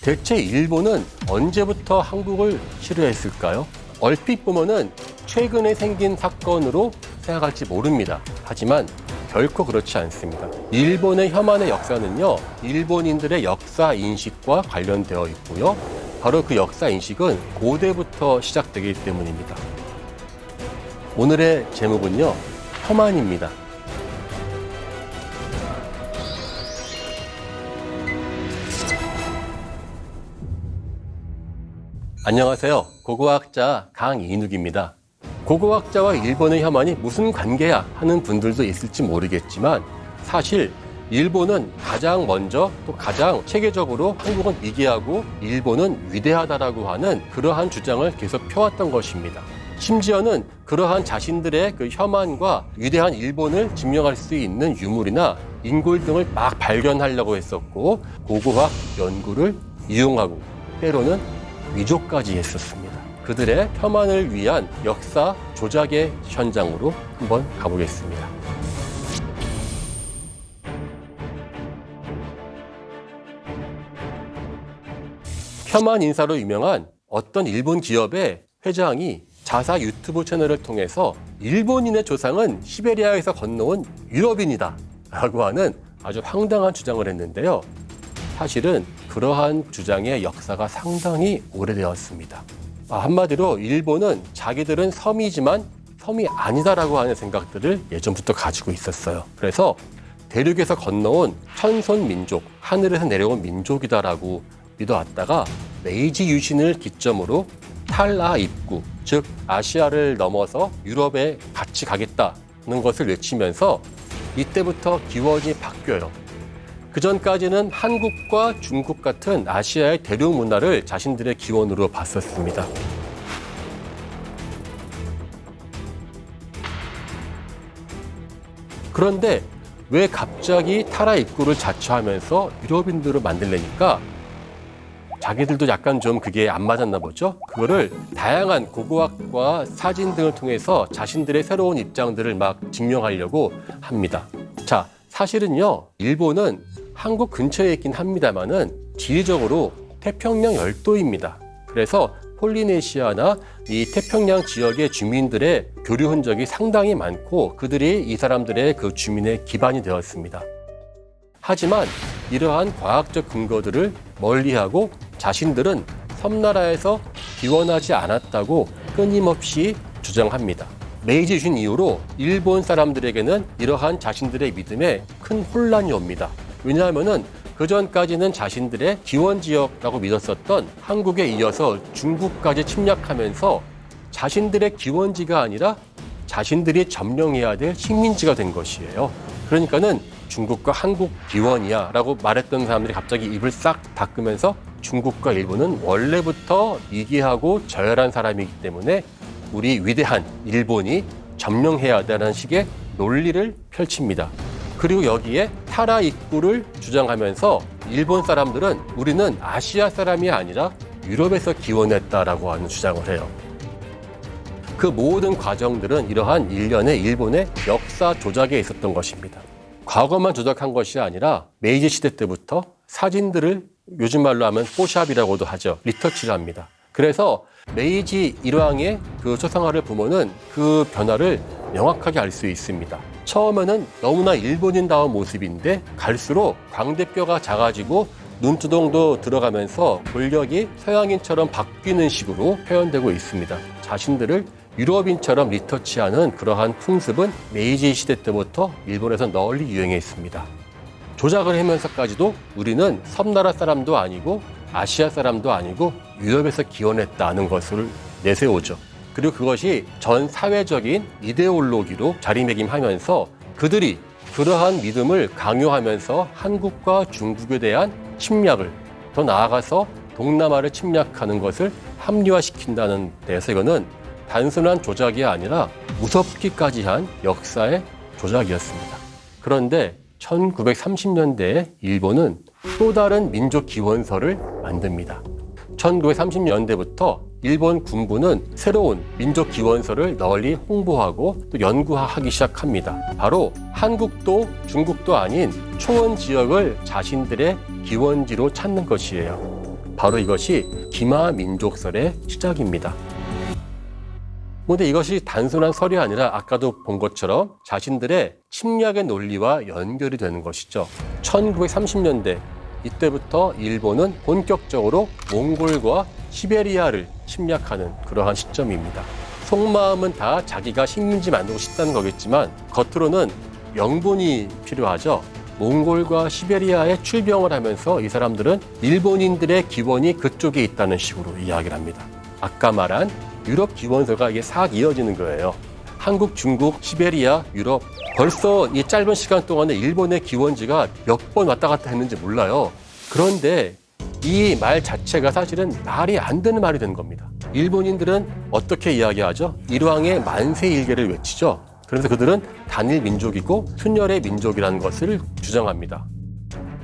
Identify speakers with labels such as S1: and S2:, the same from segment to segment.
S1: 대체 일본은 언제부터 한국을 싫어했을까요? 얼핏 보면은 최근에 생긴 사건으로 생각할지 모릅니다. 하지만 결코 그렇지 않습니다. 일본의 혐한의 역사는요, 일본인들의 역사 인식과 관련되어 있고요. 바로 그 역사 인식은 고대부터 시작되기 때문입니다. 오늘의 제목은요, 혐한입니다. 안녕하세요. 고고학자 강인욱입니다. 고고학자와 일본의 혐한이 무슨 관계야 하는 분들도 있을지 모르겠지만 사실 일본은 가장 먼저 또 가장 체계적으로 한국은 미개하고 일본은 위대하다라고 하는 그러한 주장을 계속 펴왔던 것입니다. 심지어는 그러한 자신들의 그 혐한과 위대한 일본을 증명할 수 있는 유물이나 인골 등을 막 발견하려고 했었고 고고학 연구를 이용하고 때로는 위조까지 했었습니다. 그들의 혐한을 위한 역사 조작의 현장으로 한번 가보겠습니다. 혐한 인사로 유명한 어떤 일본 기업의 회장이 자사 유튜브 채널을 통해서 일본인의 조상은 시베리아에서 건너온 유럽인이다 라고 하는 아주 황당한 주장을 했는데요. 사실은 그러한 주장의 역사가 상당히 오래되었습니다. 한마디로 일본은 자기들은 섬이지만 섬이 아니다라고 하는 생각들을 예전부터 가지고 있었어요. 그래서 대륙에서 건너온 천손 민족, 하늘에서 내려온 민족이다라고 믿어왔다가 메이지 유신을 기점으로 탈아 입구, 즉 아시아를 넘어서 유럽에 같이 가겠다는 것을 외치면서 이때부터 기원이 바뀌어요. 그전까지는 한국과 중국 같은 아시아의 대륙 문화를 자신들의 기원으로 봤었습니다. 그런데 왜 갑자기 타라 입구를 자처하면서 유럽인들을 만들려니까 자기들도 약간 좀 그게 안 맞았나 보죠. 그거를 다양한 고고학과 사진 등을 통해서 자신들의 새로운 입장들을 막 증명하려고 합니다. 자, 사실은요, 일본은 한국 근처에 있긴 합니다만은 지리적으로 태평양 열도입니다. 그래서 폴리네시아나 이 태평양 지역의 주민들의 교류 흔적이 상당히 많고 그들이 이 사람들의 그 주민의 기반이 되었습니다. 하지만 이러한 과학적 근거들을 멀리하고 자신들은 섬나라에서 기원하지 않았다고 끊임없이 주장합니다. 메이지 유신 이후로 일본 사람들에게는 이러한 자신들의 믿음에 큰 혼란이 옵니다. 왜냐하면은 그전까지는 자신들의 기원지역이라고 믿었었던 한국에 이어서 중국까지 침략하면서 자신들의 기원지가 아니라 자신들이 점령해야 될 식민지가 된 것이에요. 그러니까는 중국과 한국 기원이야 라고 말했던 사람들이 갑자기 입을 싹 닫으면서 중국과 일본은 원래부터 이기하고 저열한 사람이기 때문에 우리 위대한 일본이 점령해야 한다는 식의 논리를 펼칩니다. 그리고 여기에 타라 입구를 주장하면서 일본 사람들은 우리는 아시아 사람이 아니라 유럽에서 기원했다라고 하는 주장을 해요. 그 모든 과정들은 이러한 일련의 일본의 역사 조작에 있었던 것입니다. 과거만 조작한 것이 아니라 메이지 시대 때부터 사진들을 요즘 말로 하면 포샵이라고도 하죠. 리터치를 합니다. 그래서 메이지 일왕의 그 초상화를 보면은 그 변화를 명확하게 알 수 있습니다. 처음에는 너무나 일본인다운 모습인데 갈수록 광대뼈가 작아지고 눈두덩도 들어가면서 골격이 서양인처럼 바뀌는 식으로 표현되고 있습니다. 자신들을 유럽인처럼 리터치하는 그러한 풍습은 메이지 시대 때부터 일본에서 널리 유행했습니다. 조작을 하면서까지도 우리는 섬나라 사람도 아니고 아시아 사람도 아니고 유럽에서 기원했다는 것을 내세우죠. 그리고 그것이 전 사회적인 이데올로기로 자리매김하면서 그들이 그러한 믿음을 강요하면서 한국과 중국에 대한 침략을 더 나아가서 동남아를 침략하는 것을 합리화시킨다는 데서 이거는 단순한 조작이 아니라 무섭기까지 한 역사의 조작이었습니다. 그런데 1930년대에 일본은 또 다른 민족 기원서를 만듭니다. 1930년대부터 일본 군부는 새로운 민족 기원서를 널리 홍보하고 또 연구하기 시작합니다. 바로 한국도 중국도 아닌 초원 지역을 자신들의 기원지로 찾는 것이에요. 바로 이것이 기마 민족설의 시작입니다. 그런데 이것이 단순한 설이 아니라 아까도 본 것처럼 자신들의 침략의 논리와 연결이 되는 것이죠. 1930년대 이때부터 일본은 본격적으로 몽골과 시베리아를 침략하는 그러한 시점입니다. 속마음은 다 자기가 식민지 만들고 싶다는 거겠지만 겉으로는 명분이 필요하죠. 몽골과 시베리아에 출병을 하면서 이 사람들은 일본인들의 기원이 그쪽에 있다는 식으로 이야기를 합니다. 아까 말한 유럽 기원설과 이게 싹 이어지는 거예요. 한국, 중국, 시베리아, 유럽. 벌써 이 짧은 시간 동안에 일본의 기원지가 몇 번 왔다 갔다 했는지 몰라요. 그런데 이 말 자체가 사실은 말이 안 되는 말이 된 겁니다. 일본인들은 어떻게 이야기하죠? 일왕의 만세일계를 외치죠. 그래서 그들은 단일 민족이고 순혈의 민족이라는 것을 주장합니다.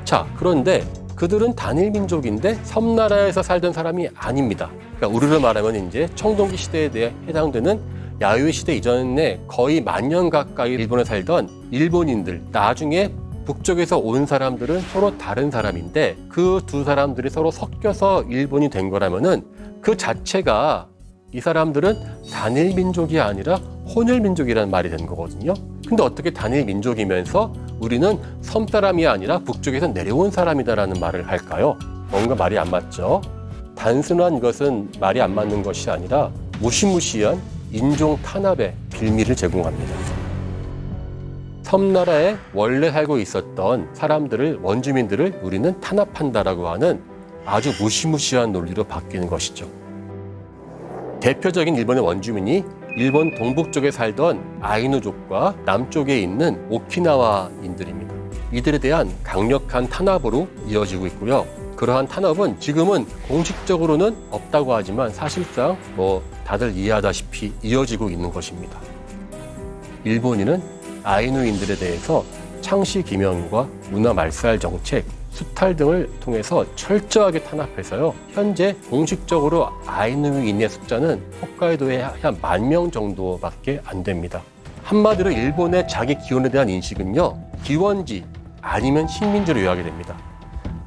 S1: 자, 그런데 그들은 단일 민족인데 섬나라에서 살던 사람이 아닙니다. 그러니까 우리로 말하면 이제 청동기 시대에 대해 해당되는 야요이 시대 이전에 거의 10,000년 가까이 일본에 살던 일본인들, 나중에 북쪽에서 온 사람들은 서로 다른 사람인데 그 두 사람들이 서로 섞여서 일본이 된 거라면은 그 자체가 이 사람들은 단일 민족이 아니라 혼혈 민족이라는 말이 되는 거거든요. 근데 어떻게 단일 민족이면서 우리는 섬 사람이 아니라 북쪽에서 내려온 사람이다라는 말을 할까요? 뭔가 말이 안 맞죠. 단순한 것은 말이 안 맞는 것이 아니라 무시무시한 인종 탄압의 빌미를 제공합니다. 섬나라에 원래 살고 있었던 사람들을, 원주민들을 우리는 탄압한다라고 하는 아주 무시무시한 논리로 바뀌는 것이죠. 대표적인 일본의 원주민이 일본 동북쪽에 살던 아이누족과 남쪽에 있는 오키나와인들입니다. 이들에 대한 강력한 탄압으로 이어지고 있고요. 그러한 탄압은 지금은 공식적으로는 없다고 하지만 사실상 다들 이해하다시피 이어지고 있는 것입니다. 일본인은 아이누인들에 대해서 창씨 기명과 문화 말살 정책, 수탈 등을 통해서 철저하게 탄압해서요. 현재 공식적으로 아이누인의 숫자는 홋카이도에 한 10,000명 정도밖에 안 됩니다. 한마디로 일본의 자기 기원에 대한 인식은요. 기원지 아니면 식민지로 요약이 됩니다.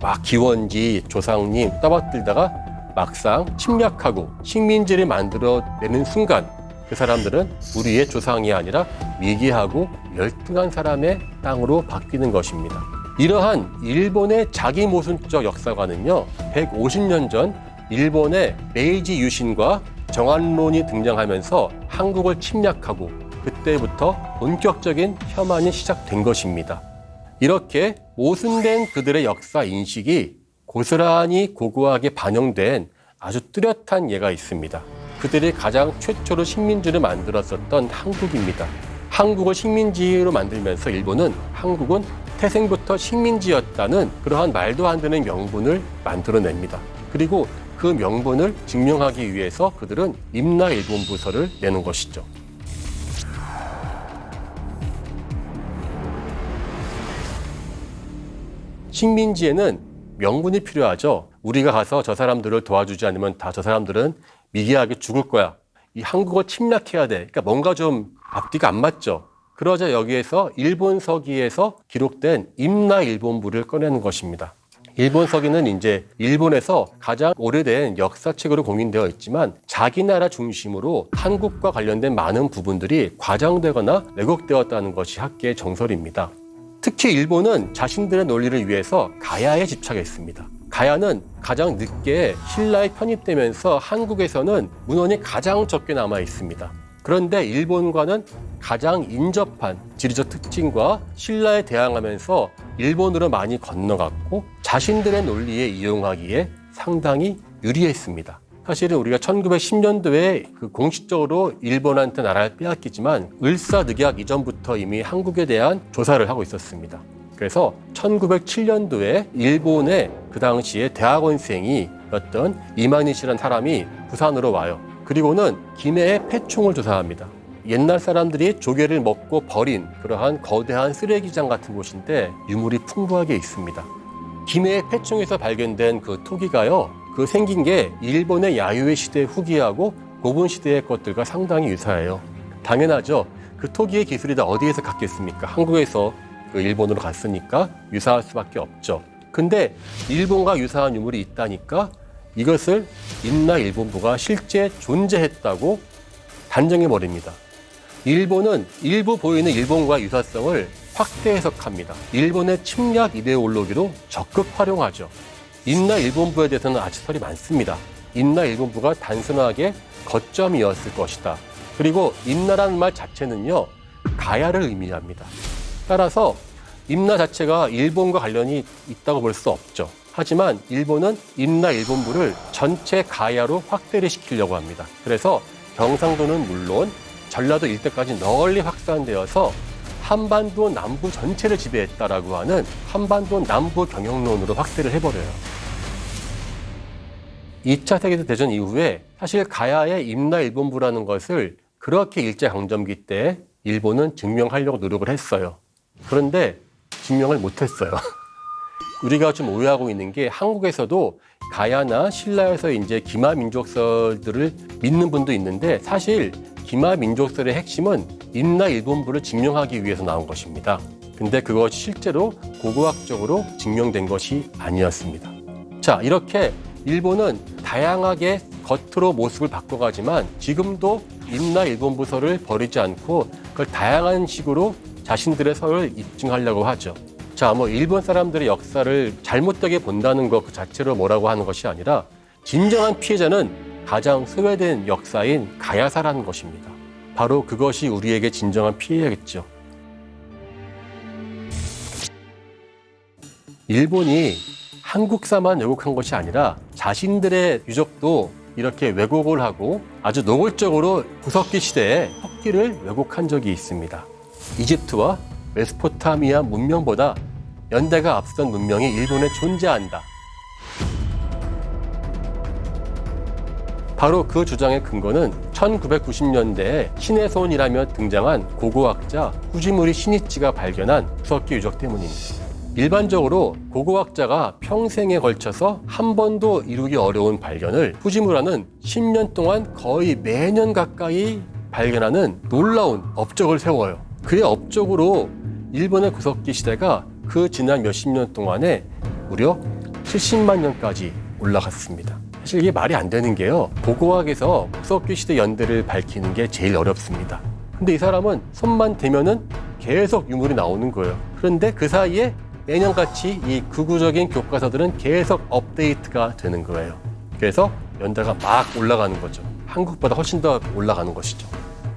S1: 막 기원지, 조상님 떠받들다가 막상 침략하고 식민지를 만들어내는 순간 그 사람들은 우리의 조상이 아니라 미개하고 열등한 사람의 땅으로 바뀌는 것입니다. 이러한 일본의 자기 모순적 역사관은요, 150년 전 일본의 메이지 유신과 정한론이 등장하면서 한국을 침략하고 그때부터 본격적인 혐한이 시작된 것입니다. 이렇게 모순된 그들의 역사 인식이 고스란히 고고하게 반영된 아주 뚜렷한 예가 있습니다. 그들이 가장 최초로 식민지를 만들었었던 한국입니다. 한국을 식민지로 만들면서 일본은 한국은 태생부터 식민지였다는 그러한 말도 안 되는 명분을 만들어냅니다. 그리고 그 명분을 증명하기 위해서 그들은 임나일본부설을 내는 것이죠. 식민지에는 명분이 필요하죠. 우리가 가서 저 사람들을 도와주지 않으면 다 저 사람들은 미개하게 죽을 거야. 이 한국을 침략해야 돼. 그러니까 뭔가 좀 앞뒤가 안 맞죠. 그러자 여기에서 일본 서기에서 기록된 임나일본부를 꺼내는 것입니다. 일본 서기는 이제 일본에서 가장 오래된 역사책으로 공인되어 있지만 자기 나라 중심으로 한국과 관련된 많은 부분들이 과장되거나 왜곡되었다는 것이 학계의 정설입니다. 특히 일본은 자신들의 논리를 위해서 가야에 집착했습니다. 가야는 가장 늦게 신라에 편입되면서 한국에서는 문헌이 가장 적게 남아 있습니다. 그런데 일본과는 가장 인접한 지리적 특징과 신라에 대항하면서 일본으로 많이 건너갔고 자신들의 논리에 이용하기에 상당히 유리했습니다. 사실은 우리가 1910년도에 공식적으로 일본한테 나라를 빼앗기지만 을사늑약 이전부터 이미 한국에 대한 조사를 하고 있었습니다. 그래서 1907년도에 일본의 그 당시에 대학원생이었던 이만희씨라는 사람이 부산으로 와요. 그리고는 김해의 폐총을 조사합니다. 옛날 사람들이 조개를 먹고 버린 그러한 거대한 쓰레기장 같은 곳인데 유물이 풍부하게 있습니다. 김해의 폐총에서 발견된 그 토기가요. 그 생긴 게 일본의 야요이 시대 후기하고 고분 시대의 것들과 상당히 유사해요. 당연하죠. 그 토기의 기술이 다 어디에서 갔겠습니까? 한국에서 그 일본으로 갔으니까 유사할 수밖에 없죠. 근데 일본과 유사한 유물이 있다니까 이것을 임나 일본부가 실제 존재했다고 단정해버립니다. 일본은 일부 보이는 일본과의 유사성을 확대 해석합니다. 일본의 침략 이데올로기로 적극 활용하죠. 임나 일본부에 대해서는 아치설이 많습니다. 임나 일본부가 단순하게 거점이었을 것이다. 그리고 임나라는 말 자체는요, 가야를 의미합니다. 따라서 임나 자체가 일본과 관련이 있다고 볼 수 없죠. 하지만 일본은 임나 일본부를 전체 가야로 확대를 시키려고 합니다. 그래서 경상도는 물론 전라도 일대까지 널리 확산되어서 한반도 남부 전체를 지배했다라고 하는 한반도 남부 경영론으로 확대를 해버려요. 2차 세계대전 이후에 사실 가야의 임나 일본부라는 것을 그렇게 일제강점기 때 일본은 증명하려고 노력을 했어요. 그런데 증명을 못했어요. 우리가 좀 오해하고 있는 게 한국에서도 가야나 신라에서 이제 기마민족설들을 믿는 분도 있는데 사실 기마민족설의 핵심은 임나 일본부를 증명하기 위해서 나온 것입니다. 근데 그것이 실제로 고고학적으로 증명된 것이 아니었습니다. 자, 이렇게 일본은 다양하게 겉으로 모습을 바꿔가지만 지금도 임나 일본부설을 버리지 않고 그걸 다양한 식으로 자신들의 설을 입증하려고 하죠. 자, 일본 사람들의 역사를 잘못되게 본다는 것 그 자체로 뭐라고 하는 것이 아니라 진정한 피해자는 가장 소외된 역사인 가야사라는 것입니다. 바로 그것이 우리에게 진정한 피해겠죠. 일본이 한국사만 왜곡한 것이 아니라 자신들의 유적도 이렇게 왜곡을 하고 아주 노골적으로 구석기 시대에 석기를 왜곡한 적이 있습니다. 이집트와 메소포타미아 문명보다 연대가 앞선 문명이 일본에 존재한다. 바로 그 주장의 근거는 1990년대에 신의 손이라며 등장한 고고학자 후지무리 시니치가 발견한 구석기 유적 때문입니다. 일반적으로 고고학자가 평생에 걸쳐서 한 번도 이루기 어려운 발견을 후지무라는 10년 동안 거의 매년 가까이 발견하는 놀라운 업적을 세워요. 그의 업적으로 일본의 구석기 시대가 그 지난 몇십 년 동안에 무려 70만 년까지 올라갔습니다. 사실 이게 말이 안 되는 게요. 고고학에서 구석기 시대 연대를 밝히는 게 제일 어렵습니다. 근데 이 사람은 손만 대면은 계속 유물이 나오는 거예요. 그런데 그 사이에 매년같이 이 극우적인 교과서들은 계속 업데이트가 되는 거예요. 그래서 연대가 막 올라가는 거죠. 한국보다 훨씬 더 올라가는 것이죠.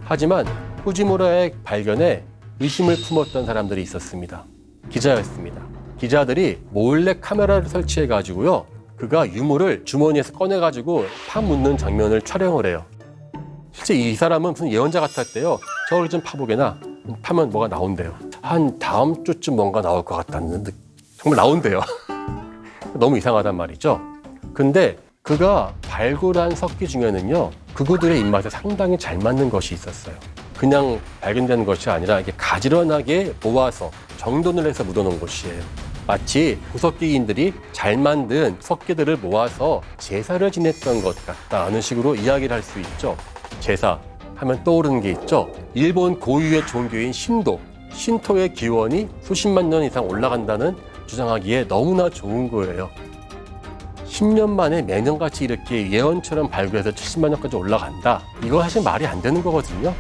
S1: 하지만 후지무라의 발견에 의심을 품었던 사람들이 있었습니다. 기자였습니다. 기자들이 몰래 카메라를 설치해가지고요. 그가 유물을 주머니에서 꺼내가지고 파묻는 장면을 촬영을 해요. 실제 이 사람은 무슨 예언자 같았대요. 저걸 좀 파보게나. 파면 뭐가 나온대요. 한 다음 주쯤 뭔가 나올 것 같다는 느낌. 정말 나온대요. 너무 이상하단 말이죠. 근데 그가 발굴한 석기 중에는요. 극우들의 입맛에 상당히 잘 맞는 것이 있었어요. 그냥 발견되는 것이 아니라 이게 가지런하게 모아서 정돈을 해서 묻어놓은 것이에요. 마치 구석기인들이 잘 만든 석기들을 모아서 제사를 지냈던 것 같다는 식으로 이야기를 할 수 있죠. 제사 하면 떠오르는 게 있죠. 일본 고유의 종교인 신토의 기원이 수십만 년 이상 올라간다는 주장하기에 너무나 좋은 거예요. 10년 만에 매년같이 이렇게 예언처럼 발굴해서 70만 년까지 올라간다. 이거 사실 말이 안 되는 거거든요.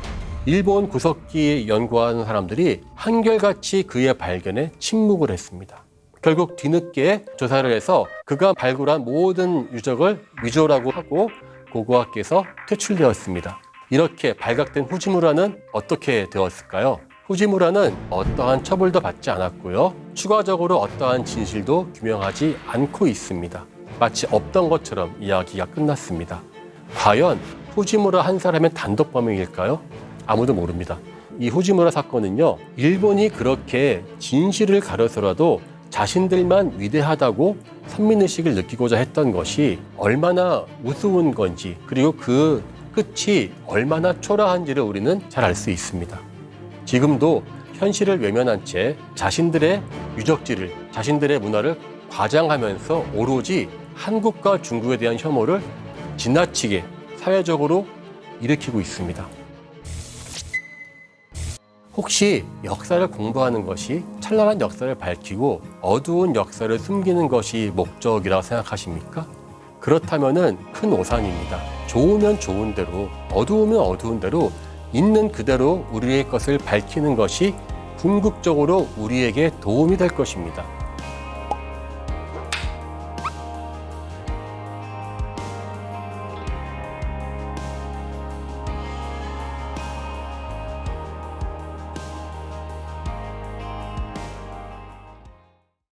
S1: 일본 구석기 연구하는 사람들이 한결같이 그의 발견에 침묵을 했습니다. 결국 뒤늦게 조사를 해서 그가 발굴한 모든 유적을 위조라고 하고 고고학계에서 퇴출되었습니다. 이렇게 발각된 후지무라는 어떻게 되었을까요? 후지무라는 어떠한 처벌도 받지 않았고요. 추가적으로 어떠한 진실도 규명하지 않고 있습니다. 마치 없던 것처럼 이야기가 끝났습니다. 과연 후지무라 한 사람의 단독범행일까요? 아무도 모릅니다. 이 후지무라 사건은요, 일본이 그렇게 진실을 가려서라도 자신들만 위대하다고 선민의식을 느끼고자 했던 것이 얼마나 우스운 건지, 그리고 그 끝이 얼마나 초라한지를 우리는 잘 알 수 있습니다. 지금도 현실을 외면한 채 자신들의 유적지를, 자신들의 문화를 과장하면서 오로지 한국과 중국에 대한 혐오를 지나치게 사회적으로 일으키고 있습니다. 혹시 역사를 공부하는 것이 찬란한 역사를 밝히고 어두운 역사를 숨기는 것이 목적이라고 생각하십니까? 그렇다면은 큰 오산입니다. 좋으면 좋은 대로, 어두우면 어두운 대로 있는 그대로 우리의 것을 밝히는 것이 궁극적으로 우리에게 도움이 될 것입니다.